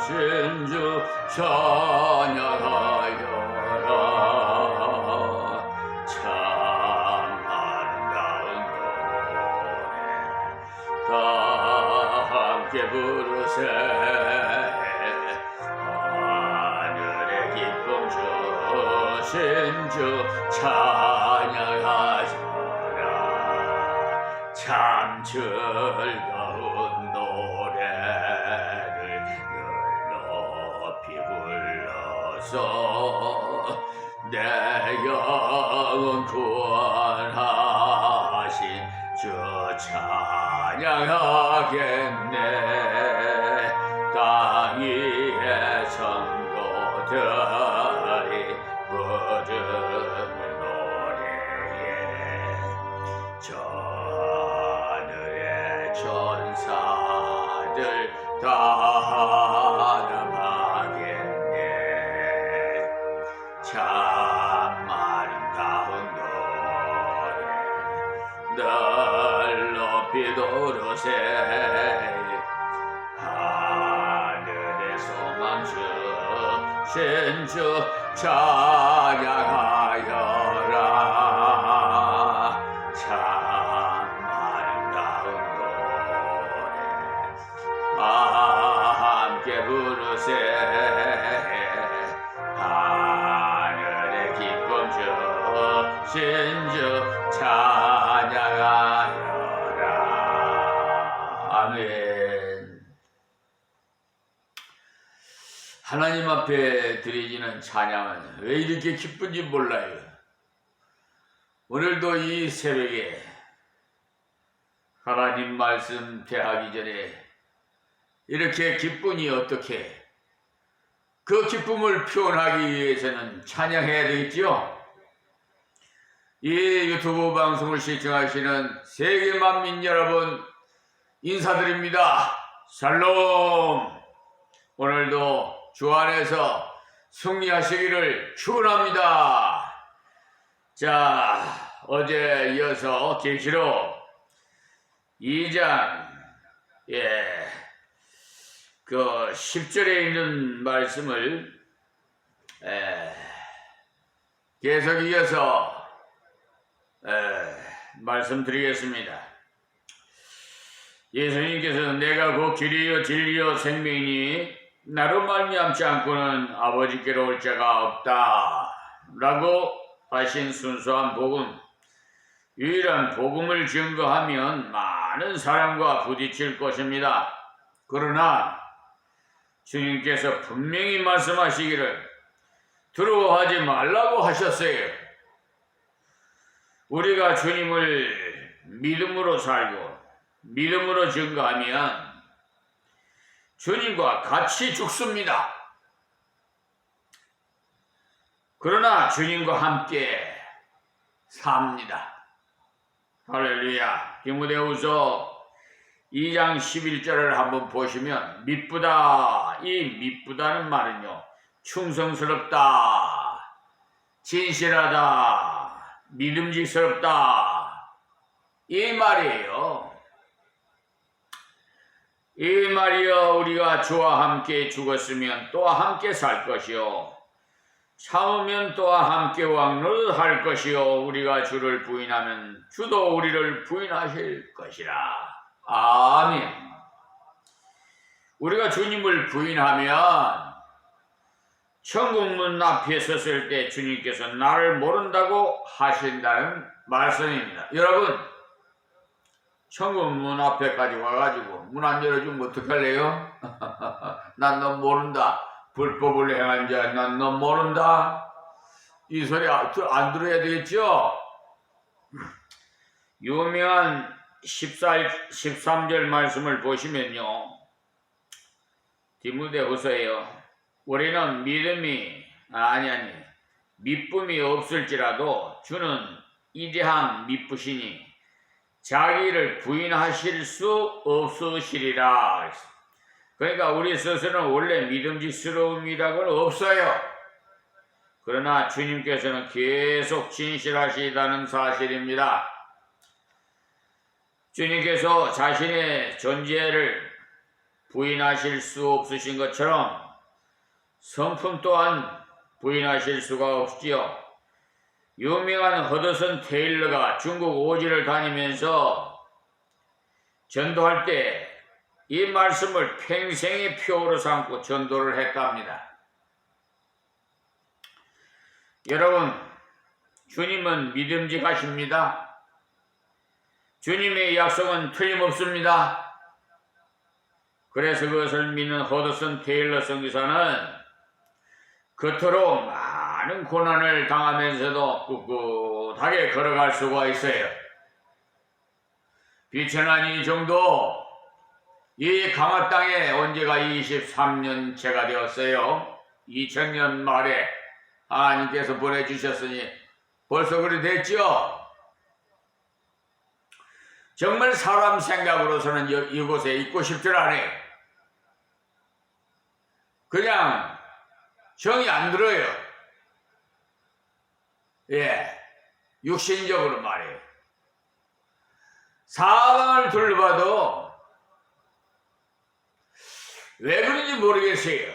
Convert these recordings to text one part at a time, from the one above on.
신주 찬양하여라. 참 아름다운 노래 다 함께 부르세. 하늘의 기쁨 주신 주 찬양하여라. 참 즐거운 노래를 늘 높이 불러서 내 영혼 구원하신 주 찬양하겠네. 땅 위의 성도들이 부르는 노래에 저 하늘의 천사들 다 나가겠네. 참 아름다운 노래 늘 높이 부르세. 하늘의 소망 주신 주 찬양하여라. 참 아름다운 노래 함께 부르세. 하늘의 기쁨 주신 주 찬양하여라. 아멘. 하나님 앞에 드리지는 찬양은 왜 이렇게 기쁜지 몰라요. 오늘도 이 새벽에 하나님 말씀 대하기 전에 이렇게 기쁘니 어떻게? 그 기쁨을 표현하기 위해서는 찬양해야 되겠지요. 이 유튜브 방송을 시청하시는 세계 만민 여러분 인사드립니다. 샬롬. 오늘도 주 안에서 승리하시기를 축원합니다. 자, 어제 이어서 계시록 2장 그 10절에 있는 말씀을 계속 이어서 말씀드리겠습니다. 예수님께서는 내가 곧 길이요 진리요 생명이니 나로 말미암지 않고는 아버지께로 올 자가 없다 라고 하신 순수한 복음, 유일한 복음을 증거하면 많은 사람과 부딪힐 것입니다. 그러나 주님께서 분명히 말씀하시기를 두려워하지 말라고 하셨어요. 우리가 주님을 믿음으로 살고 믿음으로 증거하면 주님과 같이 죽습니다. 그러나 주님과 함께 삽니다. 할렐루야. 디모데후서 2장 11절을 한번 보시면 미쁘다. 이 미쁘다는 말은요, 충성스럽다, 진실하다, 믿음직스럽다 이 말이에요. 이 말이여 우리가 주와 함께 죽었으면 또한 함께 살 것이요 참으면 또한 함께 왕노릇할 것이요 우리가 주를 부인하면 주도 우리를 부인하실 것이라. 아멘. 우리가 주님을 부인하면 천국문 앞에 섰을 때 주님께서 나를 모른다고 하신다는 말씀입니다. 여러분, 천국 문 앞에까지 와가지고 문 안 열어주면 어떡할래요? 난 너 모른다. 불법을 행한 자, 난 너 모른다. 이 소리 안 들어야 되겠죠? 유명한 13절 말씀을 보시면요, 디모데후서예요. 우리는 미쁨이 없을지라도 주는 이대한 미쁘시니 자기를 부인하실 수 없으시리라. 그러니까 우리 스스로는 원래 믿음직스러움이라고는 없어요. 그러나 주님께서는 계속 진실하시다는 사실입니다. 주님께서 자신의 존재를 부인하실 수 없으신 것처럼 성품 또한 부인하실 수가 없지요. 유명한 허드슨 테일러가 중국 오지를 다니면서 전도할 때 이 말씀을 평생의 표어로 삼고 전도를 했답니다. 여러분, 주님은 믿음직하십니다. 주님의 약속은 틀림없습니다. 그래서 그것을 믿는 허드슨 테일러 선교사는 그토록 많은 고난을 당하면서도 꿋꿋하게 걸어갈 수가 있어요. 비천한 이 정도, 이 강화 땅에 온 지가 23년째가 되었어요. 2000년 말에 하나님께서 보내주셨으니 벌써 그리 됐죠? 정말 사람 생각으로서는 이곳에 있고 싶질 않아요. 그냥 정이 안 들어요. 예, 육신적으로 말이에요. 사방을 둘러봐도 왜 그런지 모르겠어요.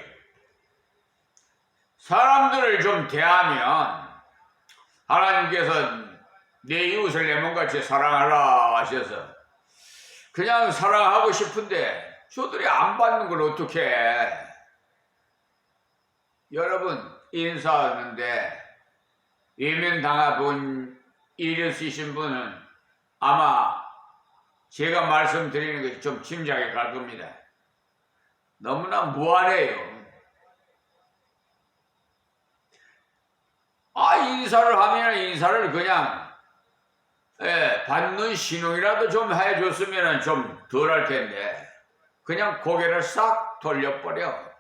사람들을 좀 대하면 하나님께서 내 이웃을 내 몸같이 사랑하라 하셔서 그냥 사랑하고 싶은데 저들이 안 받는 걸 어떻게 해. 여러분, 인사하는데 외면당해본 일이 있으신 분은 아마 제가 말씀드리는 것이 좀 짐작이 갈 겁니다. 너무나 무안해요. 인사를 하면 인사를 그냥 받는 신용이라도 좀 해줬으면 좀 덜 할 텐데 그냥 고개를 싹 돌려버려.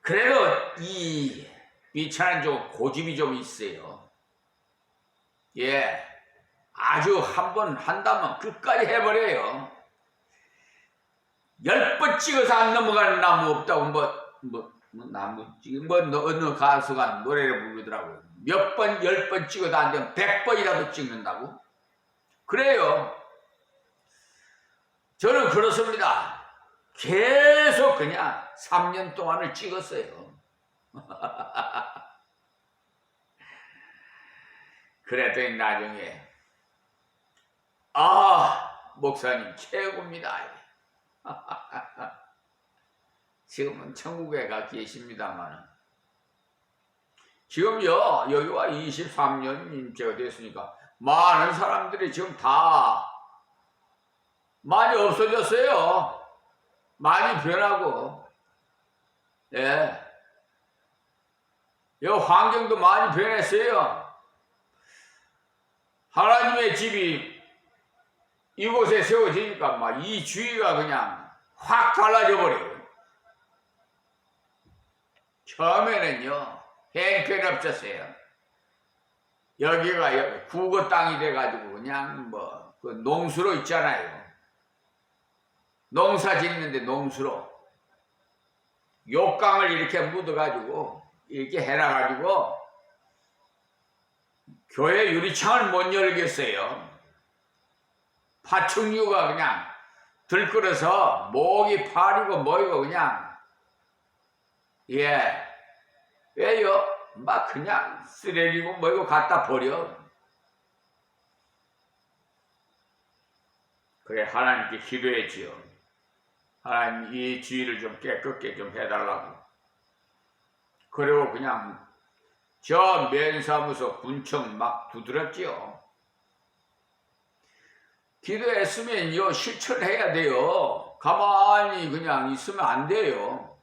그래도 이 비천한 좀 고집이 좀 있어요. 예, 아주 한 번 한다면 끝까지 해버려요. 10번 찍어서 안 넘어가는 나무 없다고 나무 어느 가수가 노래를 부르더라고요. 몇 번, 10번 찍어도 안 되면 100번이라도 찍는다고? 그래요. 저는 그렇습니다. 계속 그냥 3년 동안을 찍었어요. 그랬더니 나중에 목사님 최고입니다. 지금은 천국에 가 계십니다만 지금요 여기와 23년째가 됐으니까 많은 사람들이 지금 다 많이 없어졌어요. 많이 변하고 예, 이 환경도 많이 변했어요. 하나님의 집이 이곳에 세워지니까 막 이 주위가 그냥 확 달라져 버려요. 처음에는요 행편없었어요. 여기가 국어 땅이 돼가지고 그냥 그 농수로 있잖아요. 농사 짓는데 농수로 욕강을 이렇게 묻어가지고 이렇게 해놔가지고 교회 유리창을 못 열겠어요. 파충류가 그냥 들끓어서 목이 파리고 뭐이고 그냥 왜요? 막 그냥 쓰레기고 뭐이고 갖다 버려. 그래 하나님께 기도했지요. 하나님 이 주위를 좀 깨끗게 좀 해달라고. 그리고 그냥 저 면사무소 군청 막 두드렸지요. 기도했으면요 실천해야 돼요. 가만히 그냥 있으면 안 돼요.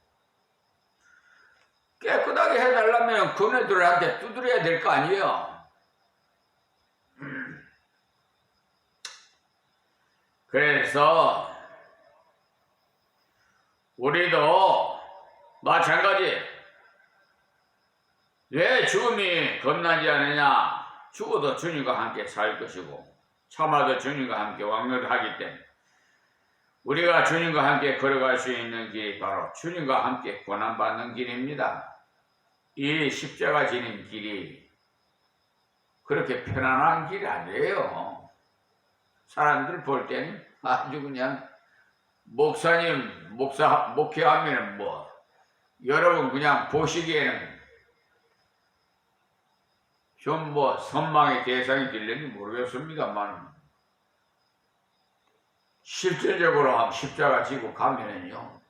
깨끗하게 해달라면 그네들한테 두드려야 될 거 아니에요. 그래서 우리도 마찬가지. 왜 죽음이 겁나지 않느냐? 죽어도 주님과 함께 살 것이고 참아도 주님과 함께 왕래하기 때문에 우리가 주님과 함께 걸어갈 수 있는 길이 바로 주님과 함께 고난받는 길입니다. 이 십자가 지는 길이 그렇게 편안한 길이 아니에요. 사람들 볼 때는 아주 그냥 목사님, 목회하면은 뭐, 여러분 그냥 보시기에는 좀 뭐 선망의 대상이 될는지 모르겠습니다만, 실질적으로 십자가 지고 가면은요,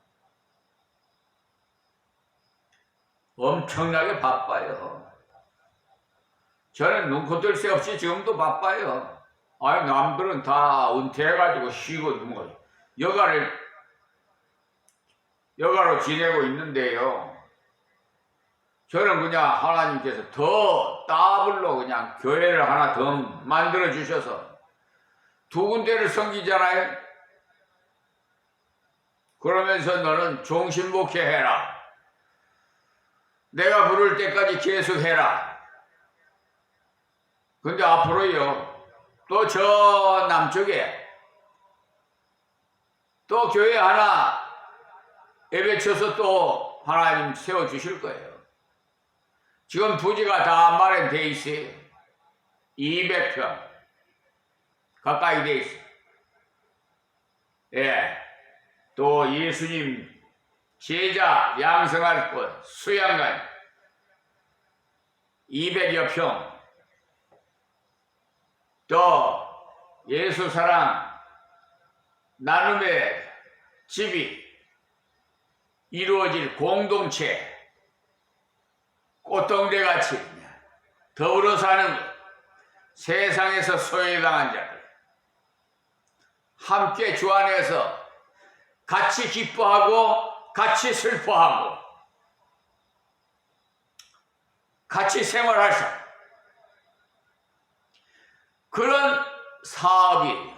엄청나게 바빠요. 저는 눈코 뜰 새 없이 지금도 바빠요. 아니, 남들은 다 은퇴해가지고 쉬고 뭐 여가로 지내고 있는데요. 저는 그냥 하나님께서 더 더블로 그냥 교회를 하나 더 만들어 주셔서 두 군데를 섬기잖아요. 그러면서 너는 종신목회해라. 내가 부를 때까지 계속 해라. 근데 앞으로요, 또 저 남쪽에 또 교회 하나 예배 쳐서 또 하나님 세워주실 거예요. 지금 부지가 다 마련되어 있어요. 200평 가까이 되어 있어요. 예. 또 예수님 제자 양성할 곳 수양관 200여 평, 또 예수 사랑 나눔의 집이 이루어질 공동체, 꽃동대같이 더불어 사는 것, 세상에서 소외당한 자들 함께 주 안에서 같이 기뻐하고 같이 슬퍼하고 같이 생활하자, 그런 사업이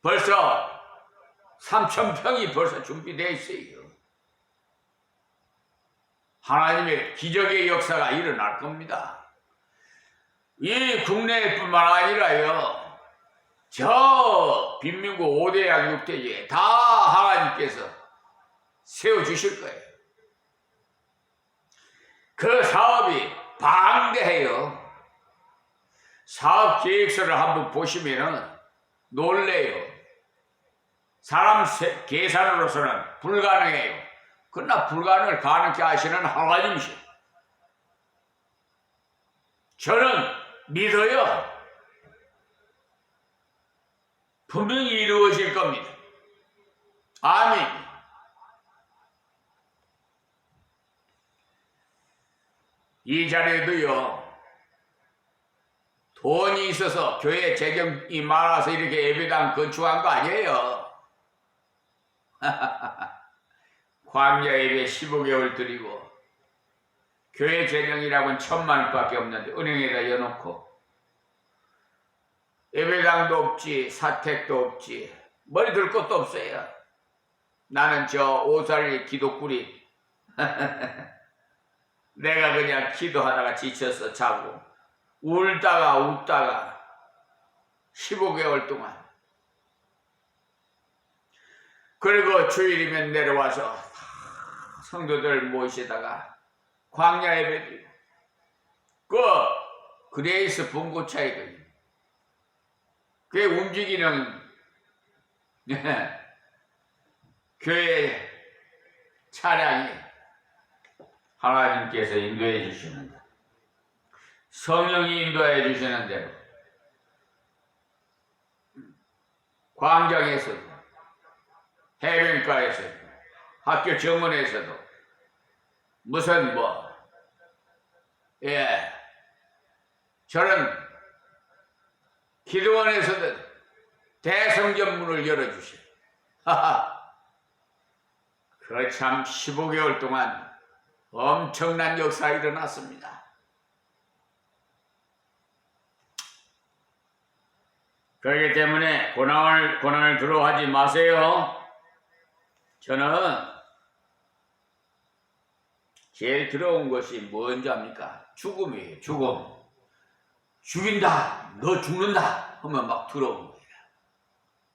벌써 3,000평이 벌써 준비되어 있어요. 하나님의 기적의 역사가 일어날 겁니다. 이 국내뿐만 아니라요, 저 빈민국 5대양 6대지에 다 하나님께서 세워주실 거예요. 그 사업이 방대해요. 사업 계획서를 한번 보시면은 놀래요. 사람 계산으로서는 불가능해요. 그러나 불가능을 가능케 하시는 하나님이시오. 저는 믿어요. 분명히 이루어질 겁니다. 아멘. 이 자리에도요, 돈이 있어서 교회 재경이 많아서 이렇게 예배당 건축한 거 아니에요. 광야 예배 15개월 드리고 교회 재경이라고는 1,000만 원밖에 없는데 은행에다 여놓고 예배당도 없지, 사택도 없지, 머리 들 것도 없어요. 나는 저 오살리 기독구리 내가 그냥 기도하다가 지쳐서 자고 울다가 웃다가 15개월 동안, 그리고 주일이면 내려와서 성도들 모시다가 광야 예배드리고, 그 그레이스 분구차이거든요. 그게 움직이는 교회 차량이 하나님께서 인도해 주시는데, 성령이 인도해 주시는 대로 광장에서도 해변가에서도 학교 정원에서도 무슨 저는 기도원에서도 대성전 문을 열어주셔. 그 참 15개월 동안 엄청난 역사가 일어났습니다. 그렇기 때문에 고난을 두려워하지 마세요. 저는 제일 두려운 것이 뭔지 압니까? 죽음이에요. 죽음. 죽인다, 너 죽는다 하면 막 두려운 거예요.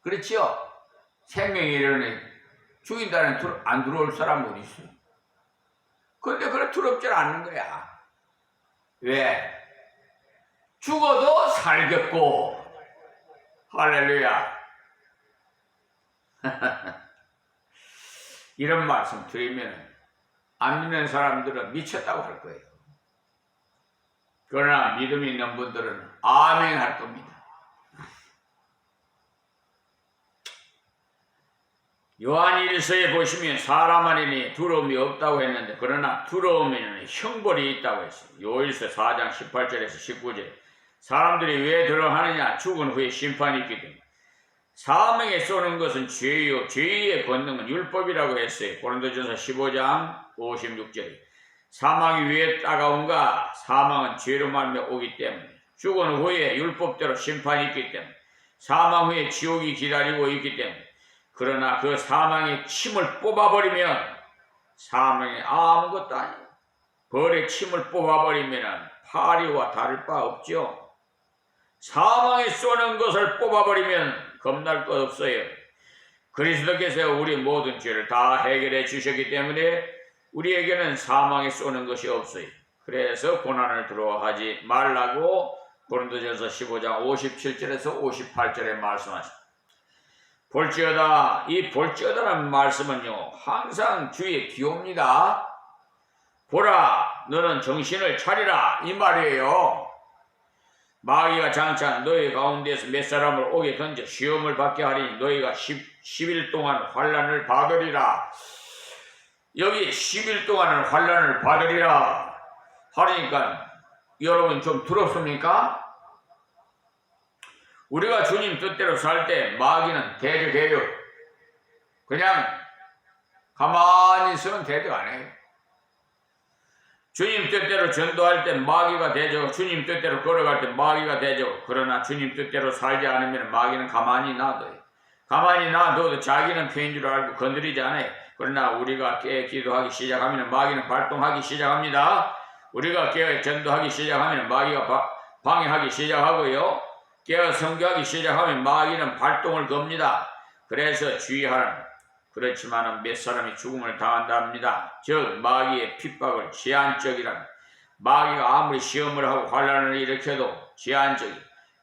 그렇지요? 생명이 이러니 죽인다는 안 두려울 사람 어디 있어요? 그런데 그래 두렵지 않는 거야. 왜? 죽어도 살겠고 할렐루야. 이런 말씀 드리면 안 믿는 사람들은 미쳤다고 할 거예요. 그러나 믿음이 있는 분들은 아멘 할 겁니다. 요한일서에 보시면 사람 안에는 두려움이 없다고 했는데 그러나 두려움에는 형벌이 있다고 했어요. 요일서 4장 18절에서 19절 사람들이 왜 두려워하느냐? 죽은 후에 심판이 있기 때문에. 사망에 쏘는 것은 죄요 죄의 권능은 율법이라고 했어요. 고린도전서 15장 56절에 사망이 왜 따가운가? 사망은 죄로 말미암아 오기 때문에 죽은 후에 율법대로 심판이 있기 때문에 사망 후에 지옥이 기다리고 있기 때문에 그러나 그 사망의 침을 뽑아버리면 사망이 아무것도 아니에요. 벌의 침을 뽑아버리면 파리와 다를 바 없죠. 사망에 쏘는 것을 뽑아버리면 겁날 것 없어요. 그리스도께서 우리 모든 죄를 다 해결해 주셨기 때문에 우리에게는 사망에 쏘는 것이 없어요. 그래서 고난을 두려워하지 말라고 고린도전서 15장 57절에서 58절에 말씀하십니다. 볼지어다, 이 볼지어다라는 말씀은요 항상 주의 기호입니다. 보라 너는 정신을 차리라 이 말이에요. 마귀가 장차 너희 가운데서 몇 사람을 오게 던져 시험을 받게 하리니 너희가 10일 동안 환난을 받으리라. 여기 10일 동안 환난을 받으리라 하니까 여러분 좀 두렵습니까? 우리가 주님 뜻대로 살 때 마귀는 대적해요. 그냥 가만히 있으면 대적 안 해요. 주님 뜻대로 전도할 때 마귀가 대적, 주님 뜻대로 걸어갈 때 마귀가 대적. 그러나 주님 뜻대로 살지 않으면 마귀는 가만히 놔둬요. 가만히 놔둬도 자기는 편인 줄 알고 건드리지 않아요. 그러나 우리가 깨어 기도하기 시작하면 마귀는 발동하기 시작합니다. 우리가 깨어 전도하기 시작하면 마귀가 방해하기 시작하고요. 깨어 선교하기 시작하면 마귀는 발동을 겁니다. 그래서 주의하라. 그렇지만 몇 사람이 죽음을 당한답니다. 즉 마귀의 핍박을 제한적이란 마귀가 아무리 시험을 하고 환난을 일으켜도 제한적이.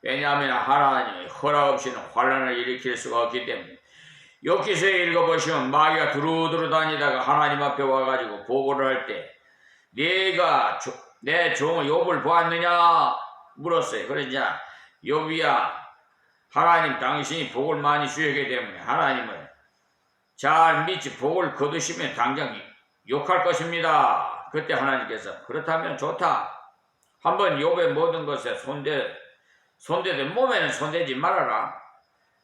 왜냐하면 하나님의 허락 없이는 환난을 일으킬 수가 없기 때문에. 욥기서에 읽어보시면 마귀가 두루두루 다니다가 하나님 앞에 와가지고 보고를 할 때 네가 내 종 욥을 보았느냐 물었어요. 그러자 욥이야 하나님 당신이 복을 많이 주셨기 때문에 하나님을 잘 믿지 복을 거두시면 당장 욕할 것입니다. 그때 하나님께서 그렇다면 좋다. 한번 욥의 모든 것에 손대되 몸에는 손대지 말아라.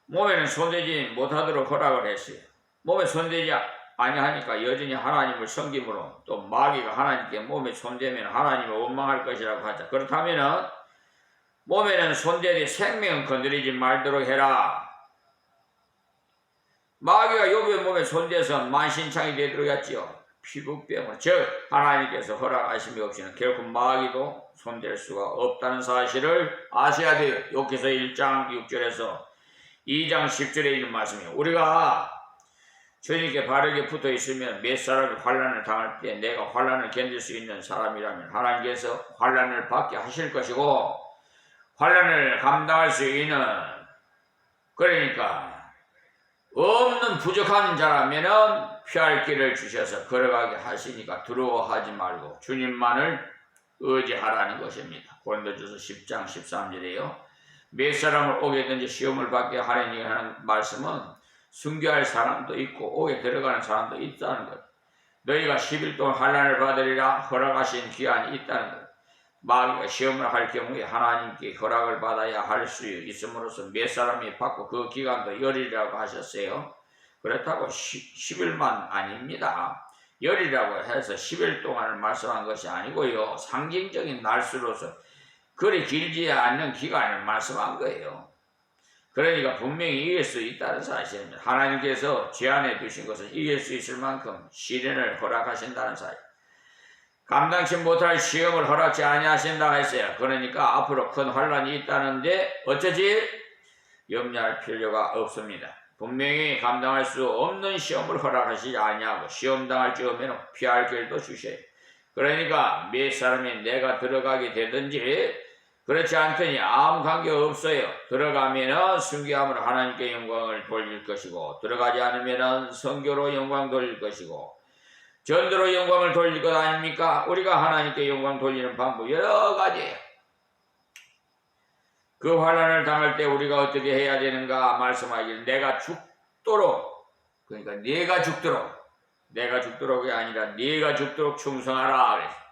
몸에는 손대지 못하도록 허락을 했어요. 몸에 손대지 아니하니까 여전히 하나님을 섬김으로 또 마귀가 하나님께 몸에 손대면 하나님을 원망할 것이라고 하자. 그렇다면 몸에는 손대되 생명은 건드리지 말도록 해라. 마귀가 욥의 몸에 손대서 만신창이 되도록 했지요. 피부병을 즉 하나님께서 허락하심이 없이는 결코 마귀도 손댈 수가 없다는 사실을 아셔야 돼요. 욥기서 1장 6절에서 2장 10절에 있는 말씀이에요. 우리가 주님께 바르게 붙어 있으면 몇 사람이 환난을 당할 때 내가 환난을 견딜 수 있는 사람이라면 하나님께서 환난을 받게 하실 것이고 환난을 감당할 수 있는 그러니까 없는 부족한 자라면은 피할 길을 주셔서 걸어가게 하시니까 두려워하지 말고 주님만을 의지하라는 것입니다. 고린도전서 10장 13절에요. 몇 사람을 오게든지 시험을 받게 하려니 하는 말씀은 순교할 사람도 있고 오게 들어가는 사람도 있다는 것. 너희가 10일 동안 환난을 받으리라 허락하신 기한이 있다는 것. 마귀가 시험을 할 경우에 하나님께 허락을 받아야 할 수 있음으로써 몇 사람이 받고 그 기간도 열이라고 하셨어요. 그렇다고 10일만 아닙니다. 열이라고 해서 10일 동안을 말씀한 것이 아니고요. 상징적인 날수로서 그리 길지 않는 기간을 말씀한 거예요. 그러니까 분명히 이길 수 있다는 사실입니다. 하나님께서 제안해 두신 것을 이길 수 있을 만큼 시련을 허락하신다는 사실. 감당치 못할 시험을 허락지 아니하신다 했어요. 그러니까 앞으로 큰 환란이 있다는데 어쩌지? 염려할 필요가 없습니다. 분명히 감당할 수 없는 시험을 허락하시지 아니하고 시험 당할 즈음에는 피할 길도 주셔요. 그러니까 몇 사람이 내가 들어가게 되든지 그렇지 않더니 아무 관계 없어요. 들어가면은 순교함으로 하나님께 영광을 돌릴 것이고, 들어가지 않으면은 선교로 영광 돌릴 것이고, 전도로 영광을 돌릴 것 아닙니까? 우리가 하나님께 영광 돌리는 방법 여러 가지예요. 그 환난을 당할 때 우리가 어떻게 해야 되는가 말씀하기를, 내가 죽도록, 그러니까 내가 죽도록이 아니라 네가 죽도록 충성하라 그랬어.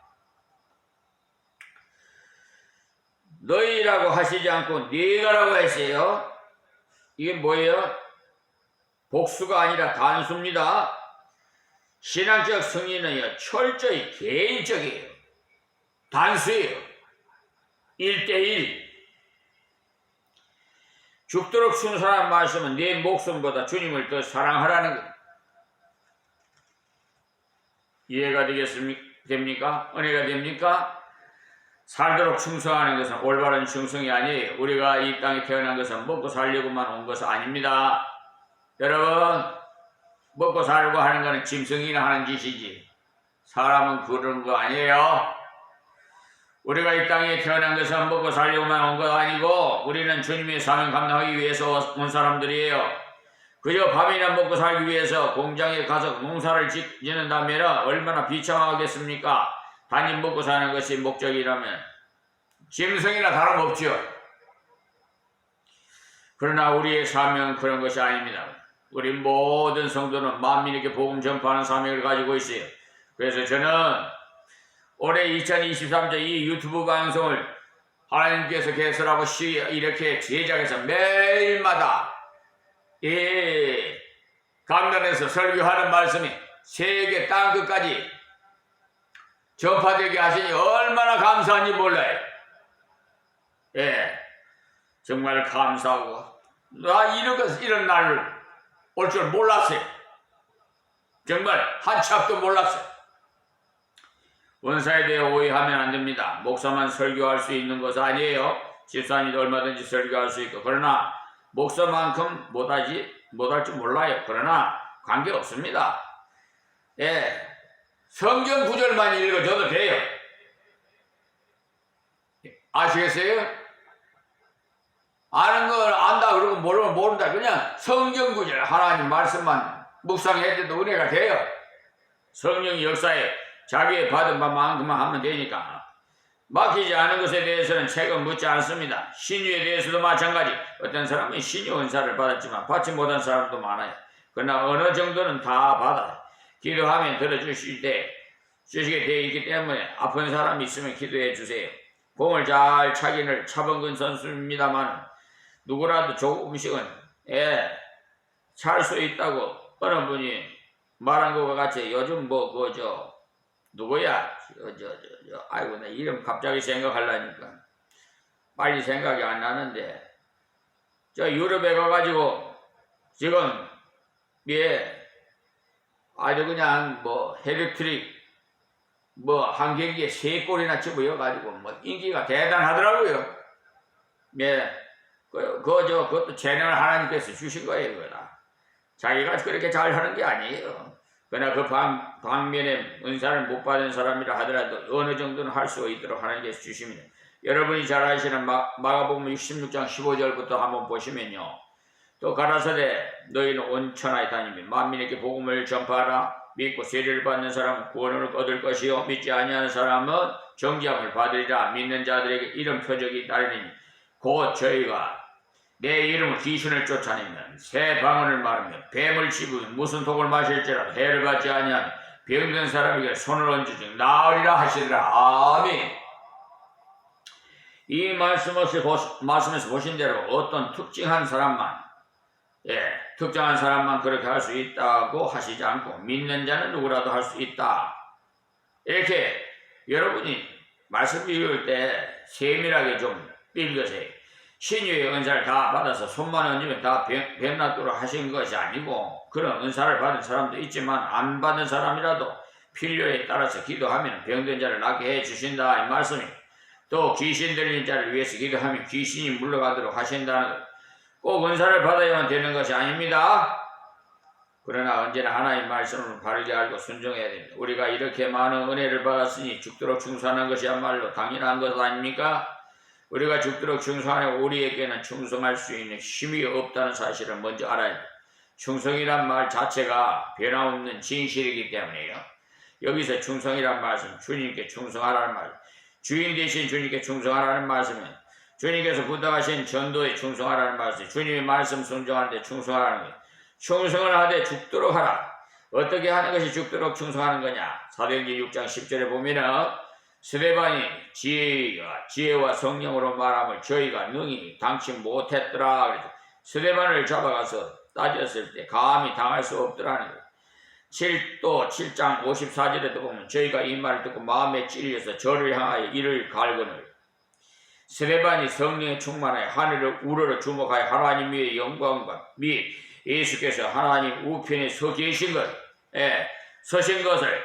너희라고 하시지 않고 네가라고 했어요. 이게 뭐예요? 복수가 아니라 단수입니다. 신앙적 승리는요, 철저히 개인적이에요. 단수예요. 1대1. 죽도록 순수한 말씀은 내 목숨보다 주님을 더 사랑하라는 것. 이해가 됩니까? 은혜가 됩니까? 살도록 충성하는 것은 올바른 충성이 아니에요. 우리가 이 땅에 태어난 것은 먹고 살려고만 온 것은 아닙니다. 여러분, 먹고 살고 하는 것은 짐승이나 하는 짓이지 사람은 그런 거 아니에요. 우리가 이 땅에 태어난 것은 먹고 살려고만 온 거 아니고 우리는 주님의 사명 감당하기 위해서 온 사람들이에요. 그저 밥이나 먹고 살기 위해서 공장에 가서 농사를 짓는다면 얼마나 비참하겠습니까? 단지 먹고 사는 것이 목적이라면 짐승이나 다름없죠. 그러나 우리의 사명은 그런 것이 아닙니다. 우리 모든 성도는 만민에게 복음 전파하는 사명을 가지고 있어요. 그래서 저는 올해 2023년 이 유튜브 방송을 하나님께서 개설하고 이렇게 제작해서 매일마다 강단에서 설교하는 말씀이 세계 땅끝까지 전파되게 하시니 얼마나 감사한지 몰라요. 정말 감사하고, 나 이런 날 올 줄 몰랐어요. 정말 한치 앞도 몰랐어요. 원사에 대해 오해하면 안 됩니다. 목사만 설교할 수 있는 것은 아니에요. 집사님도 얼마든지 설교할 수 있고, 그러나 목사만큼 못할 줄 몰라요. 그러나 관계없습니다. 성경 구절만 읽어줘도 돼요. 아시겠어요? 아는 걸 안다 그러고 모르면 모른다. 그냥 성경 구절 하나님 말씀만 묵상해도 은혜가 돼요. 성령 역사에 자기의 받은 바만큼만 하면 되니까. 막히지 않은 것에 대해서는 책은 묻지 않습니다. 신유에 대해서도 마찬가지. 어떤 사람은 신유 은사를 받았지만 받지 못한 사람도 많아요. 그러나 어느 정도는 다 받아요. 기도하면 들어주시게 되어 있기 때문에 아픈 사람이 있으면 기도해 주세요. 공을 잘 차기는 차범근 선수입니다만 누구라도 조금씩은 찰 수 있다고 어느 분이 말한 것과 같이 요즘 누구야? 아이고 나 이름 갑자기 생각하려니까 빨리 생각이 안 나는데 저 유럽에 가가지고 지금 아주 그냥 헬리트릭 한 경기에 3골이나 집어여가지고 인기가 대단하더라고요. 그것도 재능을 하나님께서 주신 거예요. 그거다. 자기가 그렇게 잘하는 게 아니에요. 그러나 그 방면에 은사를 못 받은 사람이라 하더라도 어느 정도는 할 수 있도록 하나님께서 주십니다. 여러분이 잘 아시는 마가복음 66장 15절부터 한번 보시면요. 또 가라사대 너희는 온 천하에 다니며 만민에게 복음을 전파하라. 믿고 세례를 받는 사람은 구원을 얻을 것이요 믿지 아니하는 사람은 정죄함을 받으리라. 믿는 자들에게 이런 표적이 따르니 곧 저희가 내 이름으로 귀신을 쫓아내면 새 방언을 말하며 뱀을 씹으면 무슨 독을 마실지라도 해를 받지 아니하며 병든 사람에게 손을 얹으니 나으리라 하시더라. 아멘. 이 말씀에서 보신 대로 어떤 특정한 사람만 그렇게 할 수 있다고 하시지 않고 믿는 자는 누구라도 할 수 있다. 이렇게 여러분이 말씀 읽을 때 세밀하게 좀 읽으세요. 신유의 은사를 다 받아서 손만 얹으면 다 뱀낫도록 하신 것이 아니고 그런 은사를 받은 사람도 있지만 안 받은 사람이라도 필요에 따라서 기도하면 병든 자를 낫게 해주신다 이 말씀이. 또 귀신 들린 자를 위해서 기도하면 귀신이 물러가도록 하신다는 것. 꼭 은사를 받아야만 되는 것이 아닙니다. 그러나 언제나 하나님의 말씀을 바르게 알고 순종해야 됩니다. 우리가 이렇게 많은 은혜를 받았으니 죽도록 충성하는 것이야말로 당연한 것 아닙니까? 우리가 죽도록 충성하는 우리에게는 충성할 수 있는 힘이 없다는 사실을 먼저 알아야 돼. 충성이란 말 자체가 변함없는 진실이기 때문에요. 여기서 충성이란 말씀, 주님께 충성하라는 말, 주인 되신 주님께 충성하라는 말씀은 주님께서 부탁하신 전도에 충성하라는 말씀, 주님의 말씀 순종하는데 충성하라는 거예요. 충성을 하되 죽도록 하라. 어떻게 하는 것이 죽도록 충성하는 거냐? 사도행전 6장 10절에 보면은 스데반이 지혜와 성령으로 말함을 저희가 능히 당치 못했더라. 그래서 스데반을 잡아가서 따졌을 때 감히 당할 수 없더라는 거예요. 7장 54절에도 보면 저희가 이 말을 듣고 마음에 찔려서 저를 향하여 이를 갈거늘 스데반이 성령에 충만하여 하늘을 우러러 주목하여 하나님 위에 영광과 및 예수께서 하나님 우편에 서 계신 것, 서신 것을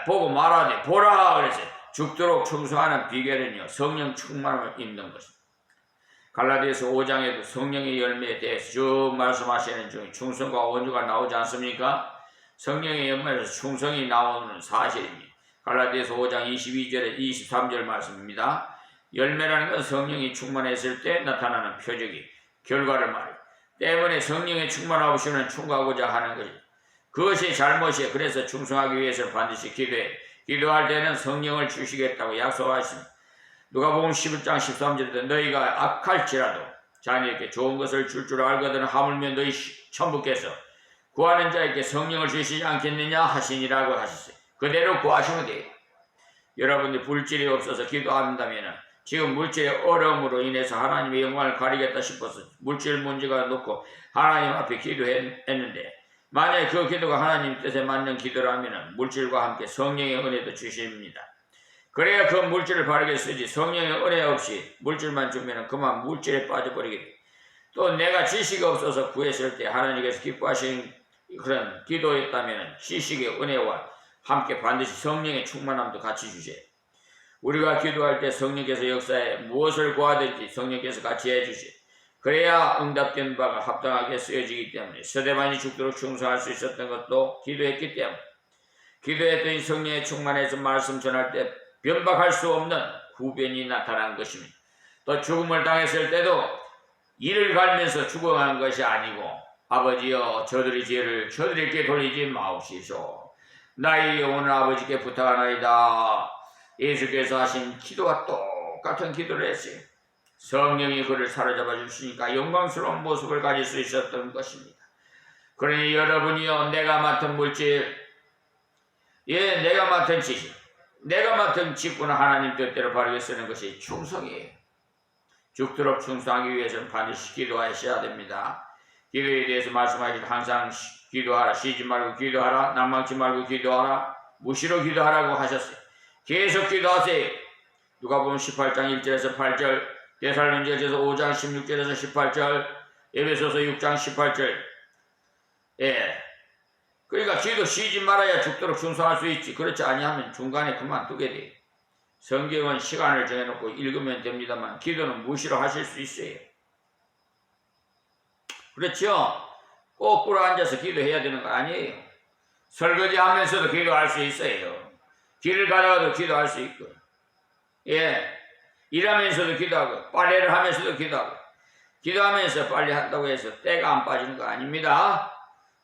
보고 말하되 보라. 그래서 죽도록 충성하는 비결은요, 성령 충만함을 입는 것입니다. 갈라디아서 5장에도 성령의 열매에 대해서 쭉 말씀하시는 중에 충성과 온유가 나오지 않습니까? 성령의 열매에서 충성이 나오는 사실입니다. 갈라디아서 5장 22절에 23절 말씀입니다. 열매라는 건 성령이 충만했을 때 나타나는 표적이 결과를 말해요. 때문에 성령의 충만하시는 충고하고자 하는 것이 그것이 잘못이에요. 그래서 충성하기 위해서 반드시 기도할 때는 성령을 주시겠다고 약속하십니다. 누가복음 11장 13절에 너희가 악할지라도 자녀에게 좋은 것을 줄 알거든 하물며 너희 천부께서 구하는 자에게 성령을 주시지 않겠느냐 하시니라고 하셨어요. 그대로 구하시면 돼요. 여러분들 물질이 없어서 기도한다면 지금 물질의 어려움으로 인해서 하나님의 영광을 가리겠다 싶어서 물질 문제가 놓고 하나님 앞에 기도했는데 만약에 그 기도가 하나님 뜻에 맞는 기도라면 물질과 함께 성령의 은혜도 주십니다. 그래야 그 물질을 바르게 쓰지 성령의 은혜 없이 물질만 주면 그만 물질에 빠져버리게 돼. 또 내가 지식이 없어서 구했을 때 하나님께서 기뻐하신 그런 기도였다면 지식의 은혜와 함께 반드시 성령의 충만함도 같이 주세요. 우리가 기도할 때 성령께서 역사에 무엇을 구하든지 성령께서 같이 해주세요. 그래야 응답된 바가 합당하게 쓰여지기 때문에 스데반이 죽도록 충성할 수 있었던 것도 기도했기 때문에 기도했더니 성령에 충만해서 말씀 전할 때 변박할 수 없는 후변이 나타난 것입니다. 또 죽음을 당했을 때도 이를 갈면서 죽어간 것이 아니고 아버지여 저들의 죄를 저들에게 돌리지 마옵시소. 나의 영혼을 아버지께 부탁하나이다. 예수께서 하신 기도와 똑같은 기도를 했어요. 성령이 그를 사로잡아 주시니까 영광스러운 모습을 가질 수 있었던 것입니다. 그러니 여러분이요, 내가 맡은 물질, 내가 맡은 지식, 내가 맡은 직분을 하나님 뜻대로 바르게 쓰는 것이 충성이에요. 죽도록 충성하기 위해서는 반드시 기도하셔야 됩니다. 기도에 대해서 말씀하실 항상 기도하라, 쉬지 말고 기도하라, 낭망치 말고 기도하라, 무시로 기도하라고 하셨어요. 계속 기도하세요. 누가복음 18장 1절에서 8절, 데살로니가전서 5장 16절에서 18절, 에베소서 6장 18절. 그러니까 기도 쉬지 말아야 죽도록 충성할 수 있지. 그렇지 아니하면 중간에 그만두게 돼. 성경은 시간을 정해놓고 읽으면 됩니다만 기도는 무시로 하실 수 있어요. 그렇죠? 거꾸로 앉아서 기도해야 되는 거 아니에요. 설거지 하면서도 기도할 수 있어요. 길을 가다가도 기도할 수 있고, 일하면서도 기도하고, 빨래를 하면서도 기도하고, 기도하면서 빨리 한다고 해서 때가 안 빠지는 거 아닙니다.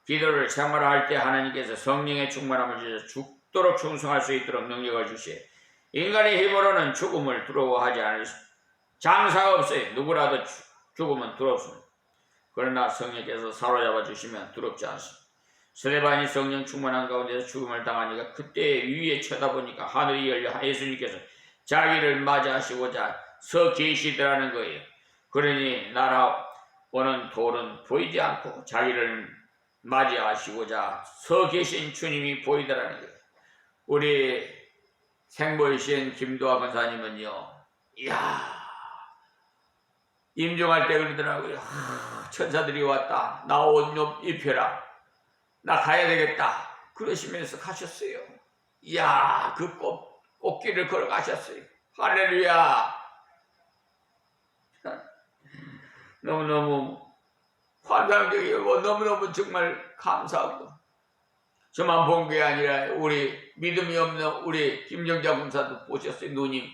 기도를 생활할 때 하나님께서 성령의 충만함을 주셔서 죽도록 충성할 수 있도록 능력을 주시에 인간의 힘으로는 죽음을 두려워하지 않을 장사가 없어요. 누구라도 죽음은 두렵습니다. 그러나 성령께서 사로잡아 주시면 두렵지 않습니다. 스데반이 성령 충만한 가운데서 죽음을 당하니까 그때 위에 쳐다보니까 하늘이 열려 예수님께서 자기를 맞이하시고자 서 계시더라는 거예요. 그러니 날아오는 돌은 보이지 않고 자기를 맞이하시고자 서 계신 주님이 보이더라는 거예요. 우리 생보이신 김도하 권사님은요, 이야, 임종할 때 그러더라고요. 천사들이 왔다. 나 옷 입혀라. 나 가야 되겠다. 그러시면서 가셨어요. 이야, 그 꽃길을 걸어가셨어요. 할렐루야. 너무너무 환상적이고 너무너무 정말 감사하고, 저만 본 게 아니라 우리 믿음이 없는 우리 김정자 군사도 보셨어요. 누님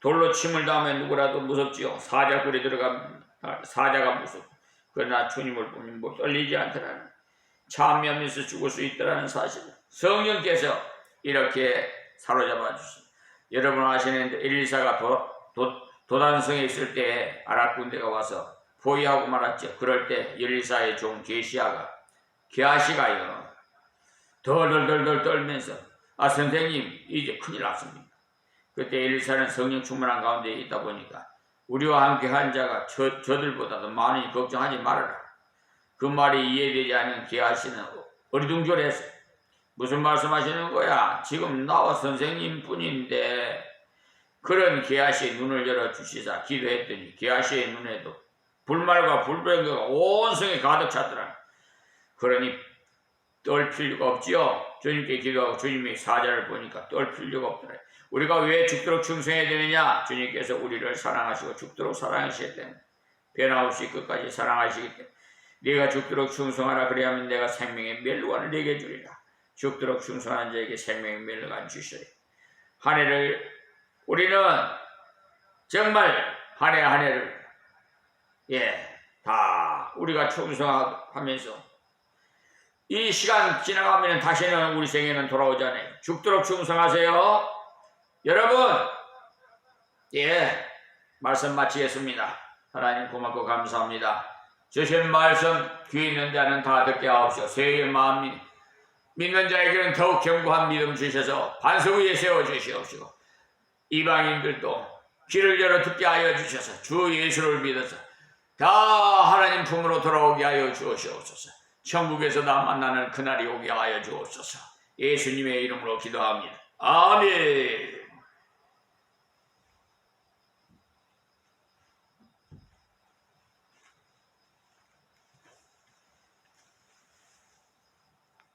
돌로 침을 담으면 누구라도 무섭지요. 사자굴에 들어가면 사자가 무섭고 그러나 주님을 보면 뭐 떨리지 않더라는 참여하면서 죽을 수 있더라는 사실을 성령께서 이렇게 사로잡아 주십니다. 여러분 아시는데 엘리사가 도단성에 있을 때 아랍 군대가 와서 포위하고 말았죠. 그럴 때 엘리사의 종 게하시가요 덜덜덜덜 떨면서 선생님 이제 큰일 났습니다. 그때 엘리사는 성령 충만한 가운데 있다 보니까 우리와 함께 한 자가 저들보다도 많으니 걱정하지 말아라. 그 말이 이해되지 않은 게하시는 어리둥절해서 무슨 말씀하시는 거야? 지금 나와 선생님 뿐인데. 그런 게하시의 눈을 열어주시자 기도했더니 게하시의 눈에도 불말과 불병거가 온 성에 가득 찼더라. 그러니 떨 필요가 없지요. 주님께 기도하고 주님이 사자를 보니까 떨 필요가 없더라. 우리가 왜 죽도록 충성해야 되느냐? 주님께서 우리를 사랑하시고 죽도록 사랑하시기 때문에 변함없이 끝까지 사랑하시기 때문에 네가 죽도록 충성하라. 그리하면 내가 생명의 멸류관을 네게 주리라. 죽도록 충성한 자에게 생명의 멸류관 주시리. 한 해를 우리는 정말 한 해 한 해를 다 우리가 충성하면서 이 시간 지나가면 다시는 우리 생에는 돌아오지 않아요. 죽도록 충성하세요. 여러분 말씀 마치겠습니다. 하나님 고맙고 감사합니다. 주신 말씀 귀 있는 자는 다 듣게 하옵시고 새의 마음 믿는 자에게는 더욱 견고한 믿음 주셔서 반석 위에 세워주시옵시고 이방인들도 귀를 열어 듣게 하여 주셔서 주 예수를 믿어서 다 하나님 품으로 돌아오게 하여 주옵소서. 천국에서 나 만나는 그날이 오게 하여 주옵소서. 예수님의 이름으로 기도합니다. 아멘.